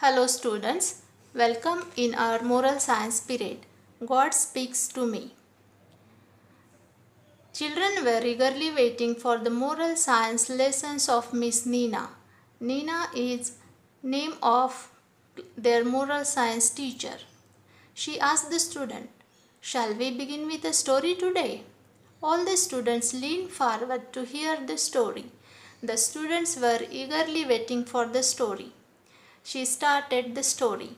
Hello students, welcome in our moral science period. God speaks to me. Children were eagerly waiting for the moral science lessons of Miss Nina. Nina is name of their moral science teacher. She asked the student, "Shall we begin with a story today?" All the students leaned forward to hear the story. The students were eagerly waiting for the story. She started the story.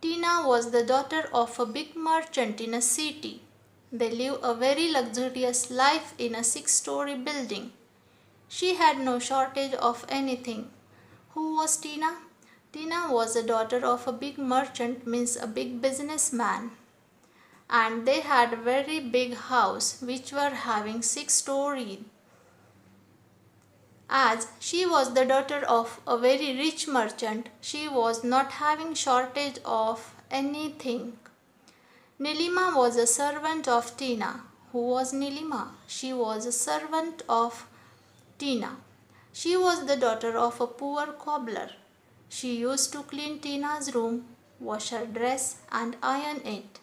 Tina was the daughter of a big merchant in a city. They lived a very luxurious life in a six-story building. She had no shortage of anything. Who was Tina? Tina was the daughter of a big merchant, means a big businessman. And they had a very big house which were having six stories. As she was the daughter of a very rich merchant, she was not having shortage of anything. Nilima was a servant of Tina. Who was Nilima? She was a servant of Tina. She was the daughter of a poor cobbler. She used to clean Tina's room, wash her dress and iron it.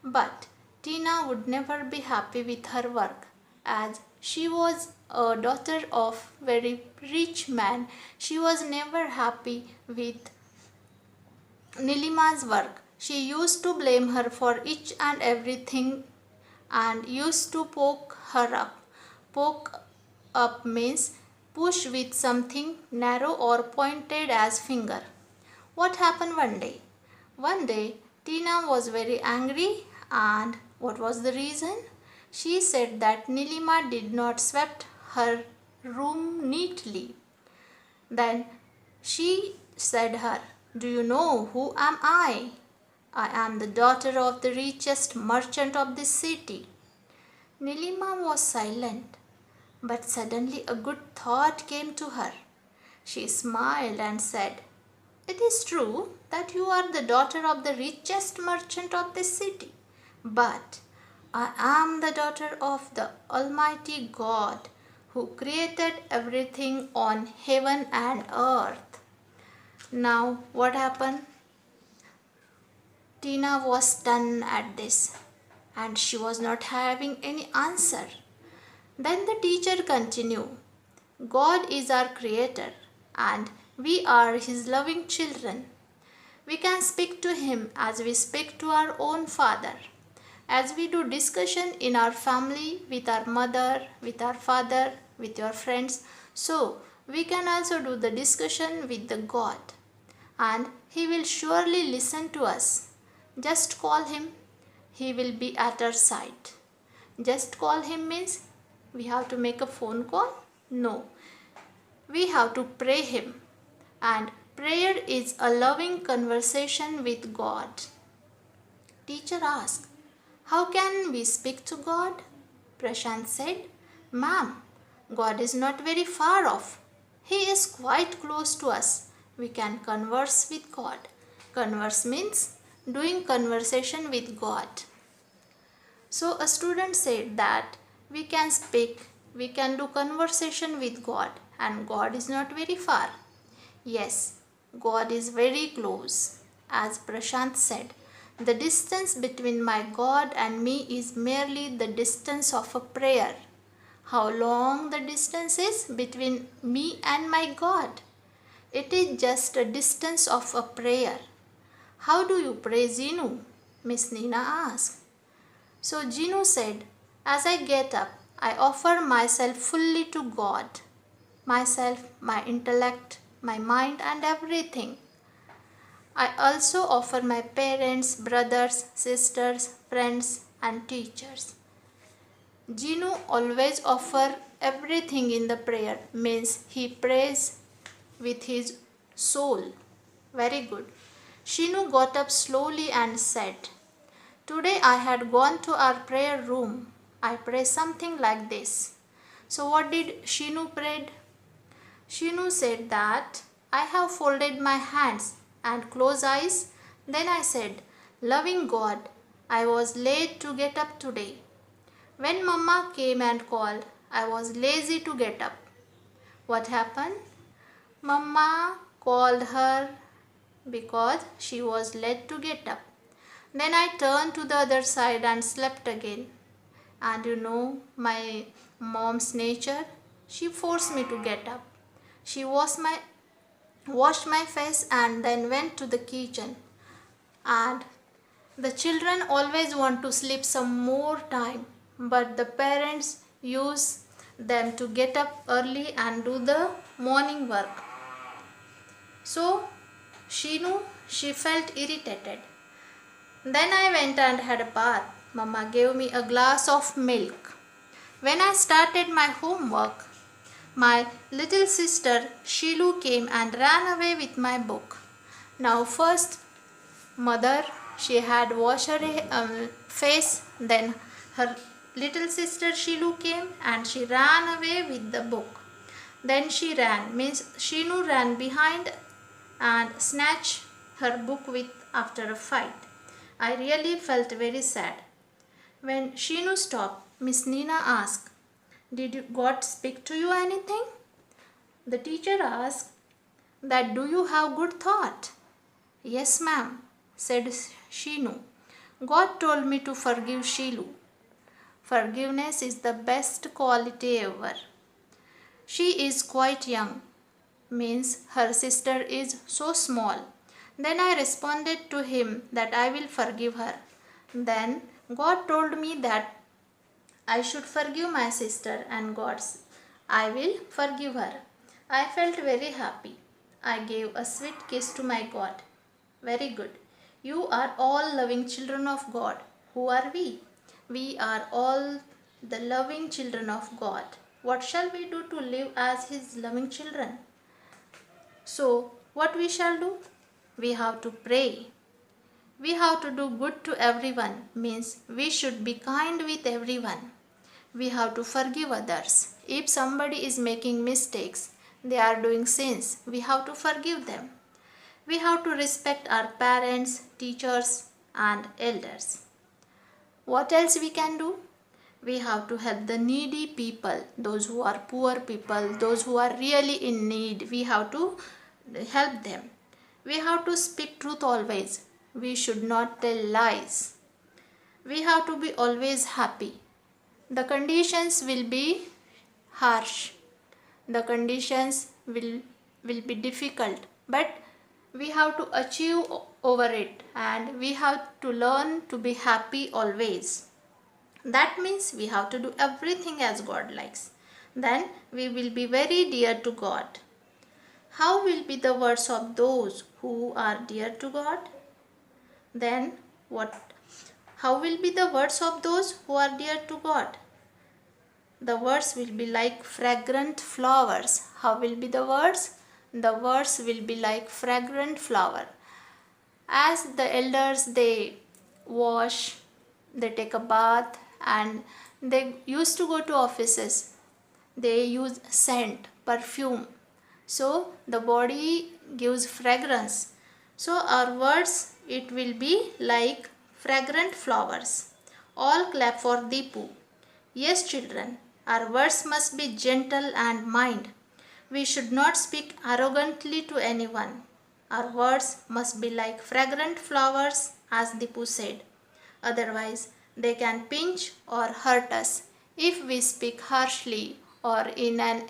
But Tina would never be happy with her work, as she was a daughter of very rich man. She was never happy with Nilima's work. She used to blame her for each and everything and used to poke her up. Poke up means push with something narrow or pointed as finger. What happened one day? One day Tina was very angry, and what was the reason? She said that Nilima did not swept her room neatly. Then she said her, "Do you know who am I? I am the daughter of the richest merchant of this city." Nilima was silent, but suddenly a good thought came to her. She smiled and said, "It is true that you are the daughter of the richest merchant of this city, but I am the daughter of the Almighty God who created everything on heaven and earth." Now what happened? Tina was stunned at this, and she was not having any answer. Then the teacher continued, "God is our creator and we are his loving children. We can speak to him as we speak to our own father. As we do discussion in our family with our mother, with our father, with your friends, so we can also do the discussion with the God. And he will surely listen to us. Just call him. He will be at our side." Just call him means we have to make a phone call? No. We have to pray him. And prayer is a loving conversation with God. Teacher asked, "How can we speak to God?" Prashant said, "Ma'am, God is not very far off. He is quite close to us. We can converse with God." Converse means doing conversation with God. So a student said that we can speak, we can do conversation with God, and God is not very far. Yes, God is very close. As Prashant said, the distance between my God and me is merely the distance of a prayer. How long the distance is between me and my God? It is just a distance of a prayer. "How do you pray, Zinu?" Miss Nina asked. So Jinu said, "As I get up, I offer myself fully to God. Myself, my intellect, my mind and everything. I also offer my parents, brothers, sisters, friends and teachers." Jinu always offer everything in the prayer, means he prays with his soul. Very good. Shinu got up slowly and said, "Today I had gone to our prayer room. I pray something like this." So what did Shinu pray? Shinu said that, "I have folded my hands and closed eyes. Then I said, 'Loving God, I was late to get up today. When Mama came and called, I was lazy to get up.' What happened? Mama called her because she was late to get up. Then I turned to the other side and slept again. And you know my mom's nature? She forced me to get up. She washed my face and then went to the kitchen. And the children always want to sleep some more time, but the parents use them to get up early and do the morning work. So she felt irritated. Then I went and had a bath. Mama gave me a glass of milk. When I started my homework, my little sister Shilu came and ran away with my book. Now first mother, she had washed her face, then her little sister Shilu came and she ran away with the book. Then she ran, means Shinu ran behind and snatched her book with after a fight. I really felt very sad. When Shinu stopped, Miss Nina asked, "Did God speak to you anything?" The teacher asked that, "Do you have good thought?" "Yes, ma'am," said Shinu. "God told me to forgive Shilu. Forgiveness is the best quality ever. She is quite young," means her sister is so small. Then I responded to him that I will forgive her. Then God told me that I should forgive my sister and I will forgive her. I felt very happy. I gave a sweet kiss to my God. Very good. You are all loving children of God. Who are we? We are all the loving children of God. What shall we do to live as His loving children? So, what we shall do? We have to pray. We have to do good to everyone, means we should be kind with everyone. We have to forgive others. If somebody is making mistakes, they are doing sins, we have to forgive them. We have to respect our parents, teachers, and elders. What else we can do? We have to help the needy people, those who are poor people, those who are really in need. We have to help them. We have to speak truth always. We should not tell lies. We have to be always happy. The conditions will be harsh. The conditions will be difficult, but we have to achieve over it and we have to learn to be happy always. That means we have to do everything as God likes. Then we will be very dear to God. How will be the words of those who are dear to God? Then how will be the words of those who are dear to God? The words will be like fragrant flowers. How will be the words? The words will be like fragrant flower. As the elders, they wash, they take a bath, and they used to go to offices. They use scent, perfume. So the body gives fragrance. So our words, it will be like fragrant flowers. All clap for Deepu. Yes, children, our words must be gentle and mild. We should not speak arrogantly to anyone. Our words must be like fragrant flowers, as Deepu said. Otherwise, they can pinch or hurt us if we speak harshly or in an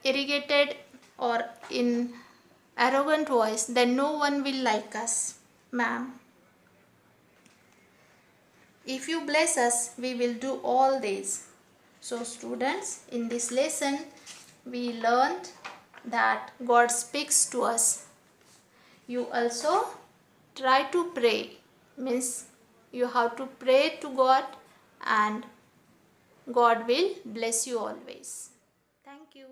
irritated or in arrogant voice. Then no one will like us, ma'am. If you bless us, we will do all this. So students, in this lesson, we learned that God speaks to us. You also try to pray, means you have to pray to God and God will bless you always. Thank you.